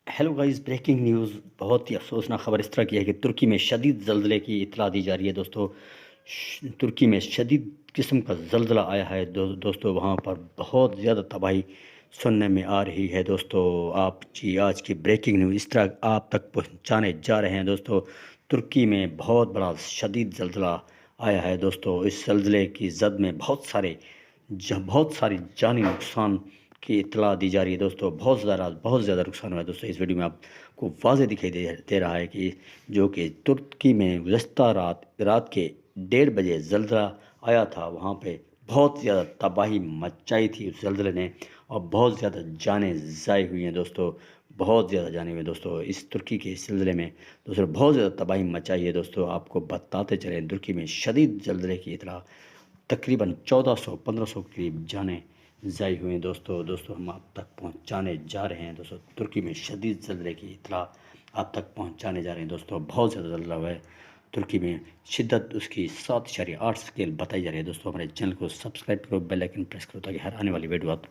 Hello guys, breaking news. बहुत ही अफसोसनाक खबर इस तरह की है कि तुर्की में शदीद ज़लज़ले की इत्तला दी जा रही है दोस्तों। तुर्की में शदीद किस्म का ज़लज़ला आया है दोस्तों, वहाँ पर बहुत ज़्यादा तबाही सुनने में आ रही है दोस्तों। आप जी आज की ब्रेकिंग न्यूज़ इस तरह आप तक पहुँचाने जा रहे हैं दोस्तों। तुर्की में बहुत बड़ा शदीद ज़लज़ला आया है दोस्तों। इस ज़लज़ले की जद में बहुत सारी जानी नुकसान की इत्तला दी जा रही है दोस्तों। बहुत ज़्यादा नुकसान हुआ है दोस्तों। इस वीडियो में आपको वाज़ेह दिखाई दे रहा है कि जो कि तुर्की में गुज़श्ता रात के 1:30 बजे ज़लज़ला आया था। वहाँ पे बहुत ज़्यादा तबाही मचाई थी उस ज़लज़ले ने, और बहुत ज़्यादा जानें ज़ाय हुई हैं दोस्तों। बहुत ज़्यादा जानें हुई हैं दोस्तों इस तुर्की के इस ज़लज़ले में दोस्तों। बहुत ज़्यादा तबाही मचाई है दोस्तों। आपको बताते चलें, तुर्की में शदीद ज़लज़ले की इत्तला तकरीबन 1400-1500 के करीब जानें ज़ाय हुई हैं दोस्तों। हम आप तक पहुंचाने जा रहे हैं दोस्तों। तुर्की में शदीद ज़लज़ले की इत्तला आप तक पहुंचाने जा रहे हैं दोस्तों। बहुत ज़्यादा ज़लज़ला हुआ है तुर्की में। शिद्दत उसकी 7.8 स्केल बताई जा रही है दोस्तों। हमारे चैनल को सब्सक्राइब करो, बेल आइकन प्रेस करो ताकि हर आने वाली वीडियो आप